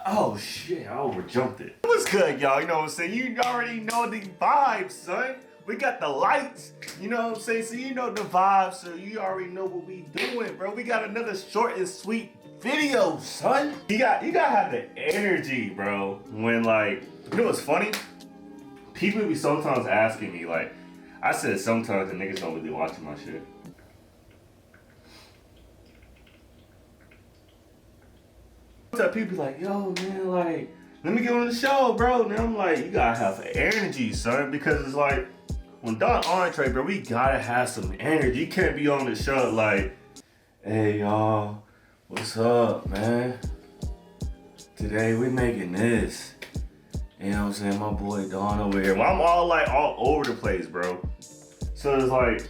Oh shit, I overjumped it. What's good, y'all? You know what I'm saying? You already know the vibes, son. We got the lights, you know what I'm saying? So you know the vibes, so you already know what we doing, bro. We got another short and sweet video, son. You gotta have the energy, bro. When like, you know what's funny? People be sometimes asking me, like, I said sometimes the niggas don't really watching my shit. Sometimes people be like, yo, man, like, let me get on the show, bro. And I'm like, you gotta have energy, son, because it's like, when done entree, bro, we gotta have some energy. You can't be on the show like, hey, y'all, what's up, man? Today we making this. You know what I'm saying? My boy Don over here. Well, I'm all over the place, bro. So it's like,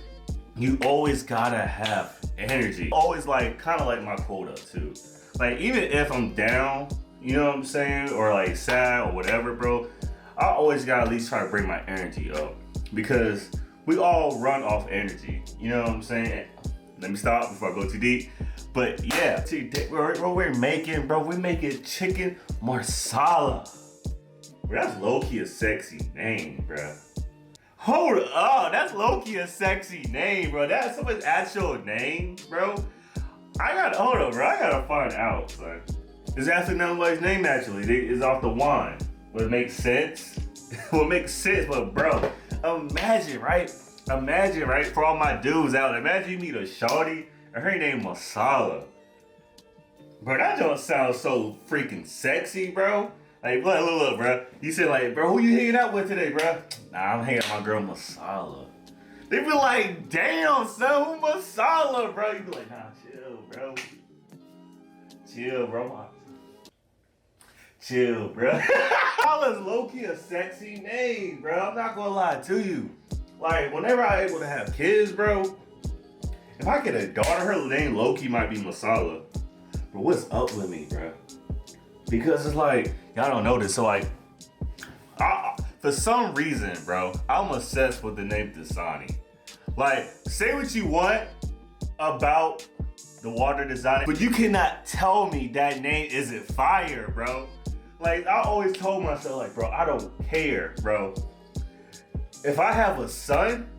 you always gotta have energy. Always like, kind of like my quota too. Like, even if I'm down, you know what I'm saying? Or like sad or whatever, bro. I always gotta at least try to bring my energy up. Because we all run off energy, you know what I'm saying? Let me stop before I go too deep. But yeah, today we're making chicken marsala. Bro, that's low-key a sexy name, bro. Hold up, that's low-key a sexy name, bro. That's someone's actual name, bro. Hold up, bro. I gotta find out, son. It's actually nobody's name, actually. It's off the wine. Would it make sense? Would make sense, but bro, imagine, right, for all my dudes out there, imagine you meet a shawty and her name Masala. Bro, that don't sound so freaking sexy, bro. Like, look, bro. You said, like, bro, who you hanging out with today, bro? Nah, I'm hanging out with my girl Masala. They be like, damn, son, who Masala, bro? You be like, nah, chill, bro. Chill, bro. Chill, bro. Masala's low-key a sexy name, bro. I'm not gonna lie to you. Like, whenever I'm able to have kids, bro, if I get a daughter, her name low-key might be Masala. Bro, what's up with me, bro? Because it's like, y'all don't know this, so like, for some reason, bro, I'm obsessed with the name Dasani. Like, say what you want about the water design, but you cannot tell me that name isn't fire, bro. Like, I always told myself, like, bro, I don't care, bro. If I have a son,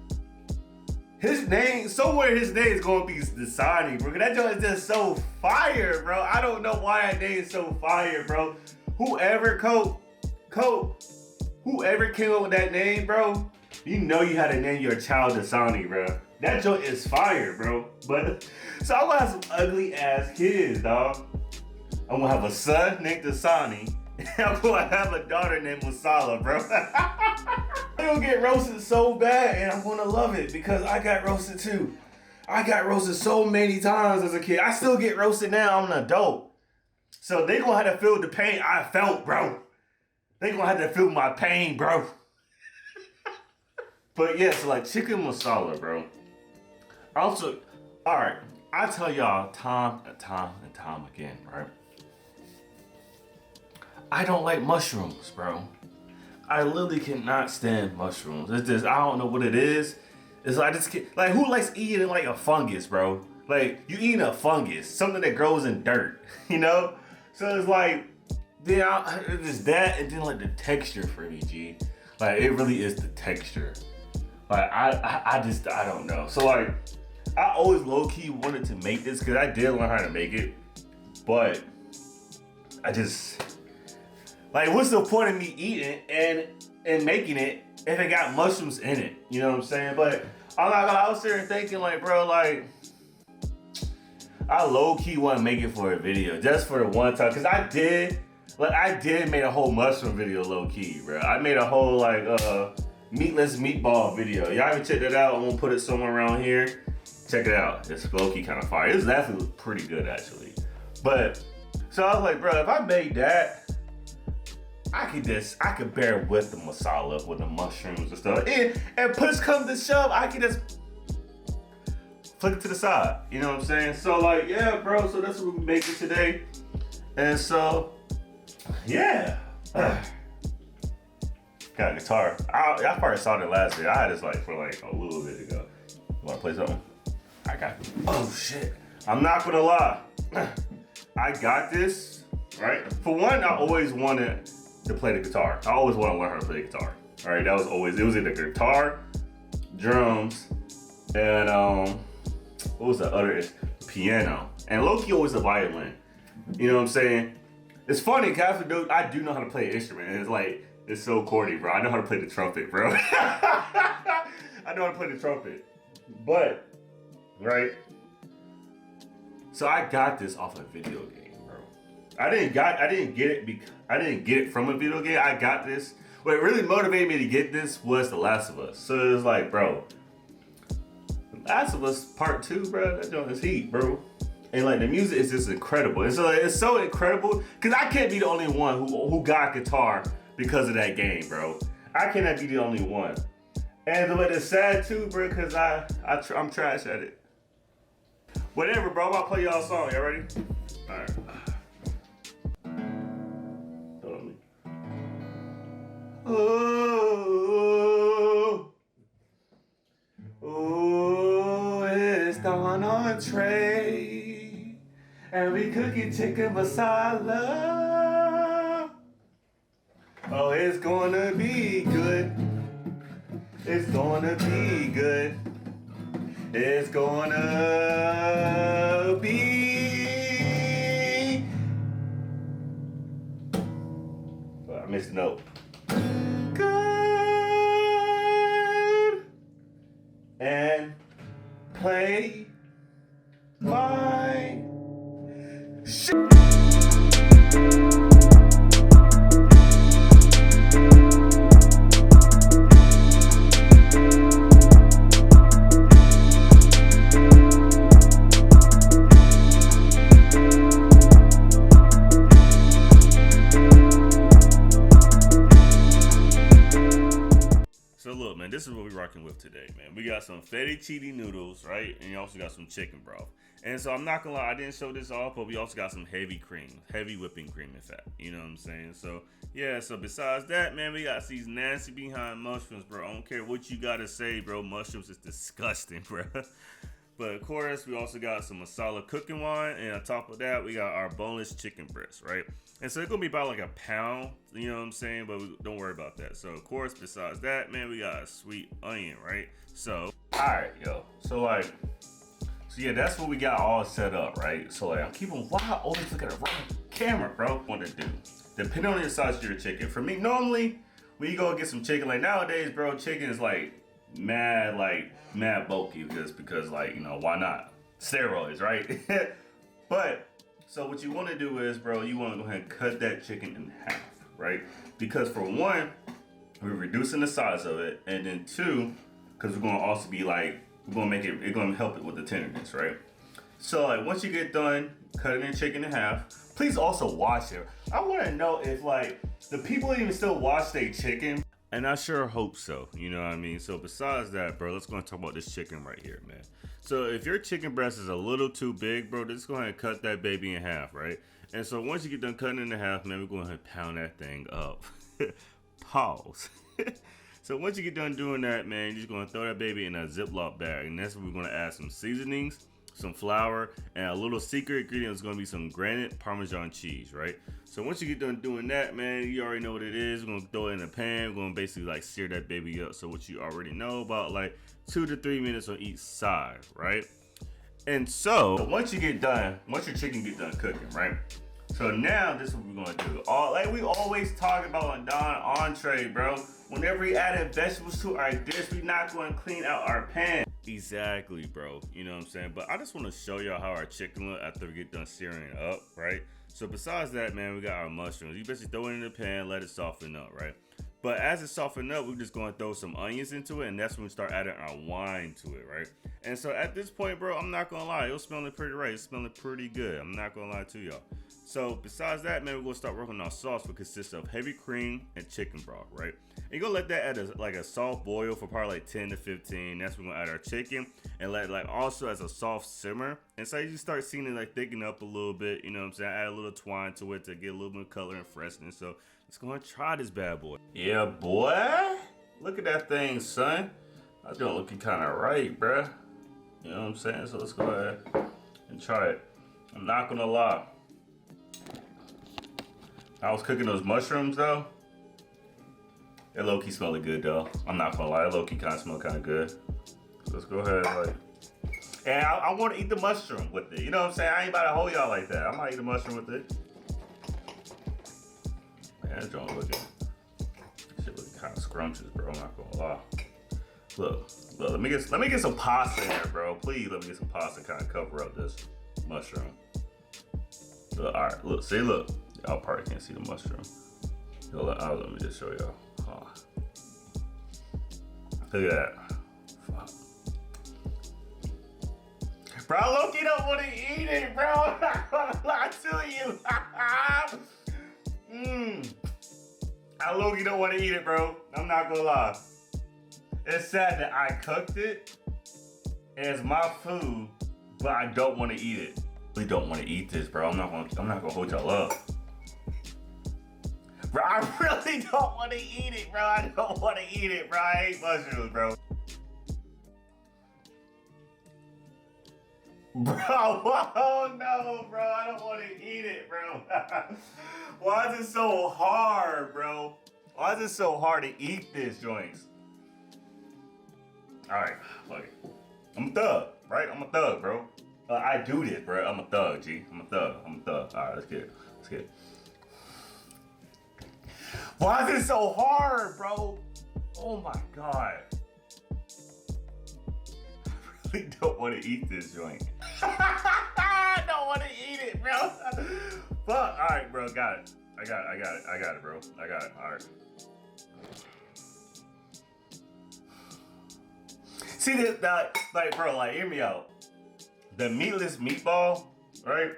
his name is gonna be Dasani, bro. That joint is just so fire, bro. I don't know why that name is so fire, bro. Whoever came up with that name, bro, you know you had to name your child Dasani, bro. That joint is fire, bro. But, so I'm gonna have some ugly ass kids, dog. I'm gonna have a son named Dasani. I'm gonna have a daughter named Masala, bro. I'm gonna get roasted so bad, and I'm gonna love it because I got roasted too. I got roasted so many times as a kid. I still get roasted now. I'm an adult. So they gonna have to feel the pain I felt, bro. They gonna have to feel my pain, bro. But yeah, so like chicken masala, bro. Also, all right, I tell y'all time and time again, right? I don't like mushrooms, bro. I literally cannot stand mushrooms. It's just, I don't know what it is. It's like, like, who likes eating like a fungus, bro? Like, you eating a fungus, something that grows in dirt, you know? So it's like, then it's just that, and then like the texture for me, G. Like, it really is the texture. Like, I don't know. So like, I always low-key wanted to make this because I did learn how to make it, but I just, like, what's the point of me eating and making it if it got mushrooms in it? You know what I'm saying? But I'm not gonna, I was sitting thinking, like, bro, like, I low-key want to make it for a video just for the one time, because I did make a whole mushroom video low-key, bro. I made a whole like meatless meatball video. Y'all haven't checked that out? I'm gonna put it somewhere around here. Check it out. It's low-key kind of fire. It's actually pretty good, actually. But so I was like, bro, if I made that, I could bear with the masala, with the mushrooms and stuff. And push comes to shove, I can just flick it to the side. You know what I'm saying? So like, yeah, bro, so that's what we're making today. And so, yeah. Got a guitar. I probably saw it last year. I had this like for like a little bit ago. You wanna play something? I got it. Oh shit. I'm not gonna lie. I got this, right? For one, I always wanted to play the guitar. I always wanted to learn how to play the guitar. All right, that was always, it was either guitar, drums, and what was the other? Piano. And low-key always the violin. You know what I'm saying? It's funny, because I do know how to play an instrument. And it's like, it's so corny, bro. I know how to play the trumpet, bro. I know how to play the trumpet. But, right? So I got this off a video game, bro. I didn't get it from a video game. I got this. What really motivated me to get this was The Last of Us. So it was like, bro, The Last of Us Part 2, bro, that joint is heat, bro. And like the music is just incredible. And so it's so incredible, because I can't be the only one who got guitar because of that game, bro. I cannot be the only one. And but it's sad too, bro, because I'm trash at it. Whatever, bro. I'm about to play y'all a song. Y'all ready? All right. Hold on. Oh, it's the entree, and we cooking chicken masala. Oh, it's gonna be good. It's gonna be good. It's gonna be. Oh, I missed a note. Good. And play my shit. So look, man, this is what we're rocking with today, man. We got some fettuccine noodles, right? And you also got some chicken broth. And so I'm not gonna lie, I didn't show this off, but we also got some heavy cream, heavy whipping cream, in fact. You know what I'm saying? So yeah, so besides that, man, we got these nasty behind mushrooms, bro. I don't care what you gotta say, bro. Mushrooms is disgusting, bro. But of course, we also got some masala cooking wine, and on top of that, we got our boneless chicken breast, right? And so it's gonna be about like a pound, you know what I'm saying? But don't worry about that. So of course, besides that, man, we got a sweet onion, right? So, all right, yo. So yeah, that's what we got all set up, right? So like, I'm keeping why I always look at the wrong camera, bro. What to do? Depending on your size of your chicken. For me, normally when you go get some chicken, like nowadays, bro, chicken is like mad bulky because like, you know, why not? Steroids, right? But so what you want to do is, bro, you want to go ahead and cut that chicken in half, right? Because for one, we're reducing the size of it, and then two, because we're going to also be like, we're going to make it's going to help it with the tenderness, right? So like once you get done cutting your chicken in half, please also wash it. I want to know if like the people even still wash their chicken. And I sure hope so, you know what I mean? So besides that, bro, let's go and talk about this chicken right here, man. So if your chicken breast is a little too big, bro, just go ahead and cut that baby in half, right? And so once you get done cutting it in half, man, we're going to pound that thing up. Pause. So once you get done doing that, man, you're just going to throw that baby in a Ziploc bag. And that's where we're going to add some seasonings, some flour, and a little secret ingredient is going to be some Granulated Parmesan Cheese, right? So once you get done doing that, man, you already know what it is. We're going to throw it in a pan. We're going to basically like sear that baby up. So what you already know, about like 2 to 3 minutes on each side, right? And so once you get done, once your chicken get done cooking, right? So now this is what we're going to do. Like we always talk about on Don Entree, bro. Whenever we added vegetables to our dish, we're not going to clean out our pan. Exactly, bro. You know what I'm saying? But I just want to show y'all how our chicken look after we get done searing it up, right? So besides that, man, we got our mushrooms. You basically throw it in the pan, let it soften up, right? But as it softens up, we're just going to throw some onions into it, and that's when we start adding our wine to it, right? And so at this point, bro, I'm not going to lie. It was smelling pretty right. It's smelling pretty good. I'm not going to lie to y'all. So besides that, man, we're going to start working on our sauce, which consists of heavy cream and chicken broth, right? And you're going to let that at a soft boil for probably like 10 to 15. That's when we're going to add our chicken and let it like also as a soft simmer. And so you just start seeing it like thicken up a little bit, you know what I'm saying? Add a little twine to it to get a little bit of color and freshness. So let's go ahead and try this bad boy. Yeah, boy. Look at that thing, son. That's gonna looking kind of right, bruh. You know what I'm saying? So let's go ahead and try it. I'm not gonna lie. I was cooking those mushrooms though. It low-key smelled good though. I'm not gonna lie, it low-key kind of smelled kind of good. So let's go ahead like. And I want to eat the mushroom with it. You know what I'm saying? I ain't about to hold y'all like that. I might eat the mushroom with it. Man, that joint looking. Shit looking kind of scrumptious, bro. I'm not gonna lie. Look, let me get some pasta in there, bro. Please let me get some pasta to kind of cover up this mushroom. Look, all right, look, see, look. Y'all probably can't see the mushroom. Yo, let me just show y'all. Oh. Look at that. Fuck. Bro, Loki don't want to eat it, bro. I'm not gonna lie to you. I Loki don't want to eat it, bro. I'm not gonna lie. It's sad that I cooked it and it's my food, but I don't want to eat it. I really don't want to eat this, bro. I'm not gonna hold y'all up. Bro, I really don't want to eat it, bro. I don't want to eat it, bro. I hate mushrooms, bro. Bro, oh no, bro. I don't want to eat it, bro. Why is it so hard, bro? Why is it so hard to eat this joints? Alright, fuck it. I'm a thug, right? I'm a thug, bro. I do this, bro. I'm a thug, G. I'm a thug. Alright, let's get it. Let's get it. Why is it so hard, bro? Oh my god. I really don't want to eat this joint. I don't want to eat it, bro. Fuck. Alright, bro. Got it. I got it, bro. I got it. Alright. See this, like, bro, like, hear me out. The meatless meatball, right?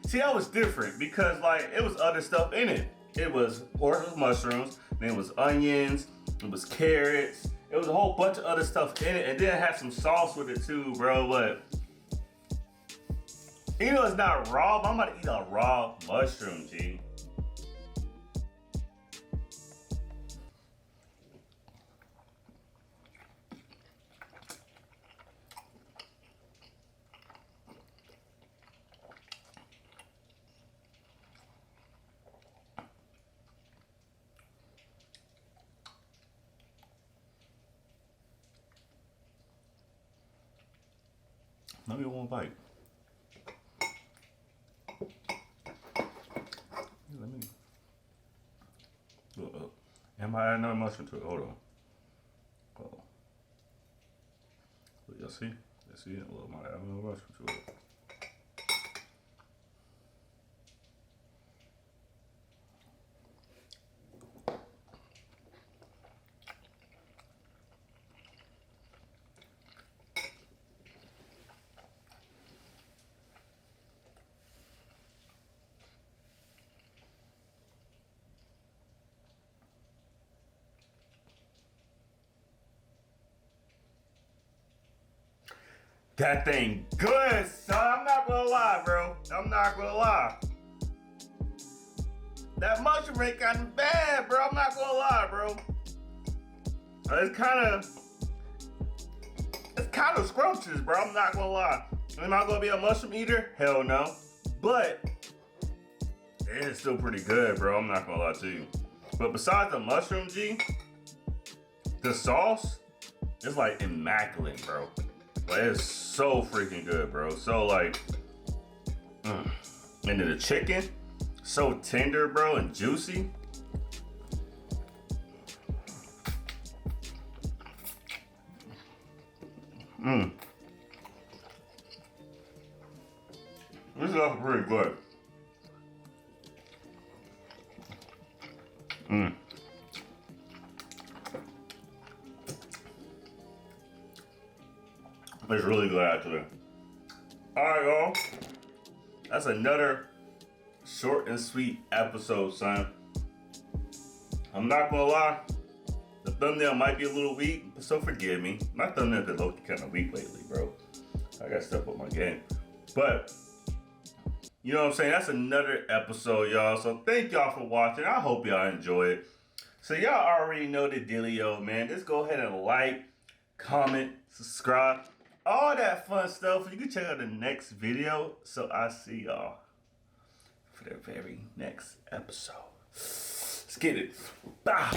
See, that was different because, like, it was other stuff in it. It was pork mushrooms, then it was onions, it was carrots, it was a whole bunch of other stuff in it, and then it had some sauce with it too, bro. But you know it's not raw, but I'm about to eat a raw mushroom, G. Let me one bite. Let me. Look. Am I adding another mushroom to it? Hold on. Oh. Y'all see? Y'all see it? Look, I might add another mushroom to it. That thing good, son. I'm not gonna lie, bro. I'm not gonna lie. That mushroom ain't kinda bad, bro. I'm not gonna lie, bro. It's kinda scrumptious, bro. I'm not gonna lie. Am I gonna be a mushroom eater? Hell no. But it is still pretty good, bro. I'm not gonna lie to you. But besides the mushroom, G, the sauce is like immaculate, bro. Like, it's so freaking good, bro. So like, and then the chicken, so tender, bro, and juicy. This is also pretty good. It's really good, actually. Alright, y'all. That's another short and sweet episode, son. I'm not gonna lie. The thumbnail might be a little weak, so forgive me. My thumbnail been looking kind of weak lately, bro. I gotta step up my game. But, you know what I'm saying? That's another episode, y'all. So thank y'all for watching. I hope y'all enjoy it. So y'all already know the dealio, man. Just go ahead and like, comment, subscribe. All that fun stuff. You can check out the next video. So I see y'all for the very next episode. Let's get it. Bah.